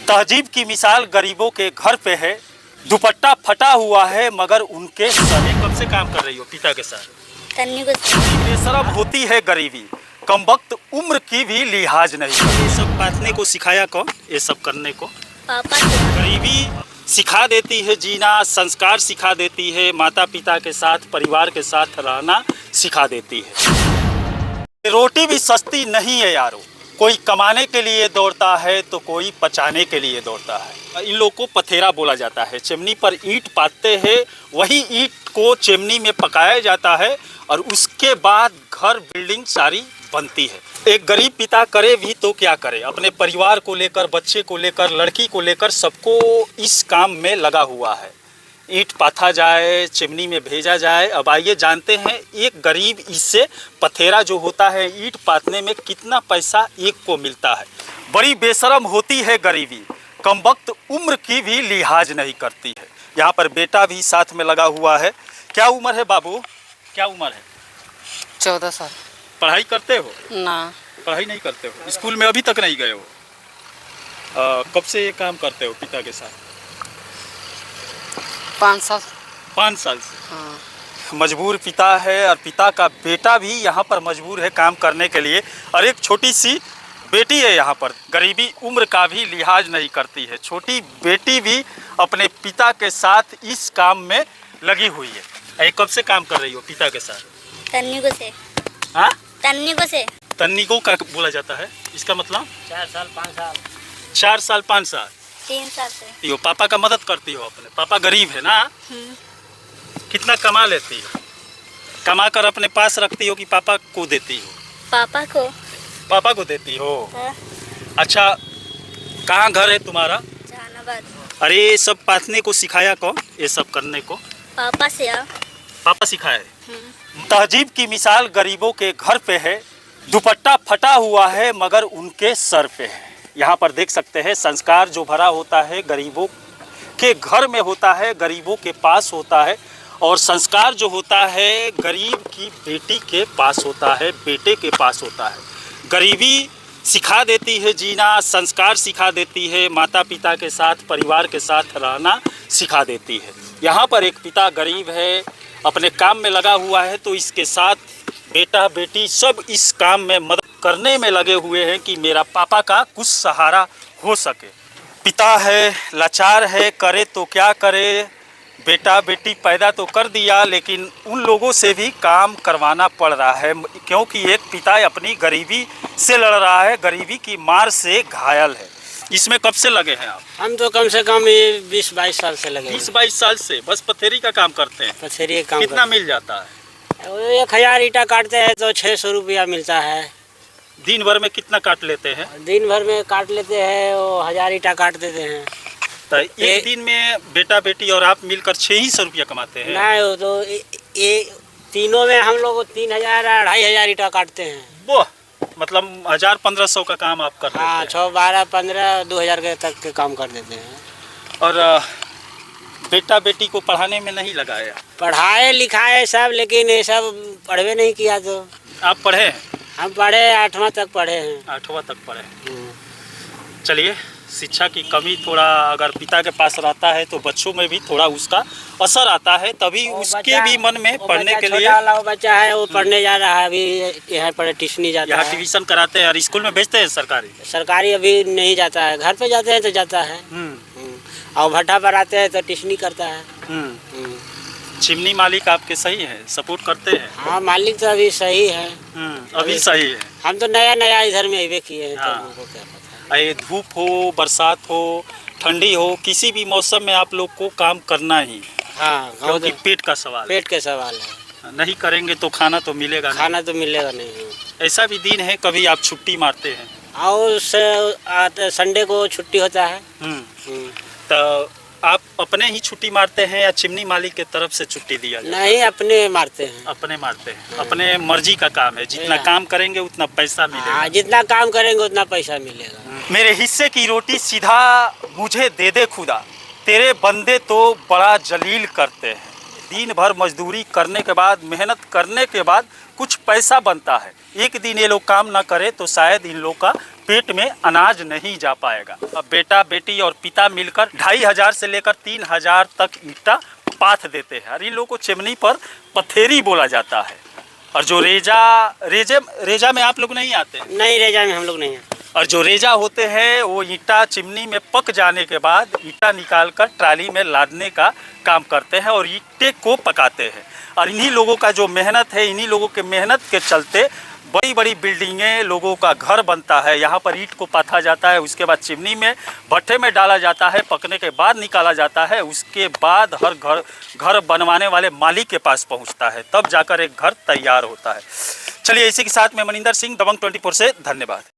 तहजीब की मिसाल गरीबों के घर पे है। दुपट्टा फटा हुआ है मगर उनके सर। कब से काम कर रही हो पिता के साथ? बेशरम होती है गरीबी, कमबख्त उम्र की भी लिहाज नहीं। ये सब बांटने को सिखाया कौन? ये सब करने को पापा। गरीबी सिखा देती है जीना, संस्कार सिखा देती है, माता पिता के साथ परिवार के साथ रहना सिखा देती है। रोटी भी सस्ती नहीं है यारो, कोई कमाने के लिए दौड़ता है तो कोई पचाने के लिए दौड़ता है। इन लोगों को पथेरा बोला जाता है। चिमनी पर ईंट पाते हैं, वही ईंट को चिमनी में पकाया जाता है और उसके बाद घर बिल्डिंग सारी बनती है। एक गरीब पिता करे भी तो क्या करे, अपने परिवार को लेकर, बच्चे को लेकर, लड़की को लेकर सबको इस काम में लगा हुआ है। ईंट पाथा जाए, चिमनी में भेजा जाए। अब आइए जानते हैं एक गरीब इससे पथेरा जो होता है ईंट पाथने में कितना पैसा एक को मिलता है। बड़ी बेशरम होती है गरीबी, कमबख्त उम्र की भी लिहाज नहीं करती है। यहाँ पर बेटा भी साथ में लगा हुआ है। क्या उम्र है बाबू, क्या उम्र है? 14 साल। पढ़ाई करते हो? ना, पढ़ाई नहीं करते हो, स्कूल में अभी तक नहीं गए हो। कब से ये काम करते हो पिता के साथ? 5 साल। 5 साल से। हाँ। मजबूर पिता है और पिता का बेटा भी यहाँ पर मजबूर है काम करने के लिए। और एक छोटी सी बेटी है यहाँ पर, गरीबी उम्र का भी लिहाज नहीं करती है। छोटी बेटी भी अपने पिता के साथ इस काम में लगी हुई है। ये कब से काम कर रही हो पिता के साथ? तन्नी से। हाँ, से। तन्नी का बोला जाता है, इसका मतलब 4 साल 5 साल। 4 साल 5 साल 3 साल से। यो पापा का मदद करती हो अपने? पापा गरीब है ना? कितना कमा लेती हो? कमा कर अपने पास रखती हो कि पापा को देती हो? पापा को। पापा को देती हो। हाँ। अच्छा, कहाँ घर है तुम्हारा? जहानाबाद। अरे ये सब पाथने को सिखाया कौन? ये सब करने को पापा से। पापा सिखाए। तहजीब की मिसाल गरीबों के घर पे है। दुपट्टा फटा हुआ है मगर उनके सर पे है। यहाँ पर देख सकते हैं संस्कार जो भरा होता है गरीबों के घर में होता है, गरीबों के पास होता है। और संस्कार जो होता है गरीब की बेटी के पास होता है, बेटे के पास होता है। गरीबी सिखा देती है जीना, संस्कार सिखा देती है, माता पिता के साथ परिवार के साथ रहना सिखा देती है। यहाँ पर एक पिता गरीब है, अपने काम में लगा हुआ है, तो इसके साथ बेटा बेटी सब इस काम में मदद करने में लगे हुए हैं कि मेरा पापा का कुछ सहारा हो सके। पिता है, लाचार है, करे तो क्या करे। बेटा बेटी पैदा तो कर दिया लेकिन उन लोगों से भी काम करवाना पड़ रहा है, क्योंकि एक पिता अपनी गरीबी से लड़ रहा है, गरीबी की मार से घायल है। इसमें कब से लगे हैं आप? हम तो कम से कम 20-22 साल से लगे। 20-22 साल से बस पथेरी का काम करते हैं? पथेरी का काम। कितना मिल जाता है? 1000 ईटा काटते हैं तो 600 रुपया मिलता है। दिन भर में कितना काट लेते हैं? दिन भर में काट लेते हैं, वो 1000 ईटा काट देते हैं। तो एक दिन में बेटा बेटी और आप मिलकर 600 रुपया कमाते हैं? नहीं, वो तो ये तीनों में हम लोग 3000 2500 ईटा काटते हैं। वो मतलब 1000-1500 का काम आप करते हैं? हाँ, 6, 12, 15, 2000 के तक के काम कर देते हैं। और बेटा बेटी को पढ़ाने में नहीं लगाया? पढ़ाए लिखाए सब, लेकिन ये सब पढ़वे नहीं किया। तो आप पढ़े हैं? हम पढ़े 8वां तक पढ़े हैं। 8वां तक पढ़े। चलिए, शिक्षा की कमी थोड़ा अगर पिता के पास रहता है तो बच्चों में भी थोड़ा उसका असर आता है, तभी उसके भी मन में पढ़ने के लिए। छोटा बच्चा है, वो पढ़ने जा रहा है अभी, यहाँ पर ट्यूशन जाता है। यहाँ ट्यूशन कराते हैं और स्कूल में भेजते हैं सरकारी? सरकारी अभी नहीं जाता है, घर पे जाते हैं तो जाता है। और भट्टा पर आते हैं तो ट्यूशन करता है। चिमनी मालिक आपके सही है, सपोर्ट करते हैं? हाँ, मालिक तो अभी सही है। अभी सही है। हम तो नया इधर में अभी किए हैं। हाँ। तो हमको क्या पता। ये धूप हो, बरसात हो, ठंडी हो, किसी भी मौसम में आप लोग को काम करना ही। हाँ, क्योंकि पेट का सवाल पेट के सवाल है। नहीं करेंगे तो खाना तो मिलेगा नहीं। खाना तो मिलेगा नहीं। ऐसा भी दिन है कभी आप छुट्टी मारते हैं? और संडे को छुट्टी होता है। तो आप अपने ही छुट्टी मारते हैं या चिमनी मालिक के तरफ से छुट्टी दिया जाता है? नहीं, अपने मारते हैं। अपने मारते हैं। अपने मर्जी का काम है, जितना काम करेंगे उतना पैसा मिलेगा। हाँ, जितना काम करेंगे उतना पैसा मिलेगा। मेरे हिस्से की रोटी सीधा मुझे दे दे खुदा, तेरे बंदे तो बड़ा जलील करते हैं। दिन भर मजदूरी करने के बाद, मेहनत करने के बाद कुछ पैसा बनता है। एक दिन ये लोग काम ना करें तो शायद इन लोग का पेट में अनाज नहीं जा पाएगा। अब बेटा बेटी और पिता मिलकर 2500 से लेकर 3000 तक ईंटा पाथ देते हैं और इन लोगों को चिमनी पर पथेरी बोला जाता है। और जो रेजा में आप लोग नहीं आते? नहीं, रेजा में हम लोग नहीं हैं। और जो रेजा होते हैं वो ईंटा चिमनी में पक जाने के बाद ईंटा निकालकर ट्राली में लादने का काम करते हैं और ईंटे को पकाते हैं। और इन्हीं लोगों का जो मेहनत है, इन्हीं लोगों के मेहनत के चलते बड़ी बड़ी बिल्डिंगें, लोगों का घर बनता है। यहाँ पर ईंट को पाथा जाता है, उसके बाद चिमनी में भट्ठे में डाला जाता है, पकने के बाद निकाला जाता है। उसके बाद हर घर बनवाने वाले मालिक के पास पहुँचता है, तब जाकर एक घर तैयार होता है। चलिए, इसी के साथ मैं मनिंदर सिंह, दबंग 24 से धन्यवाद।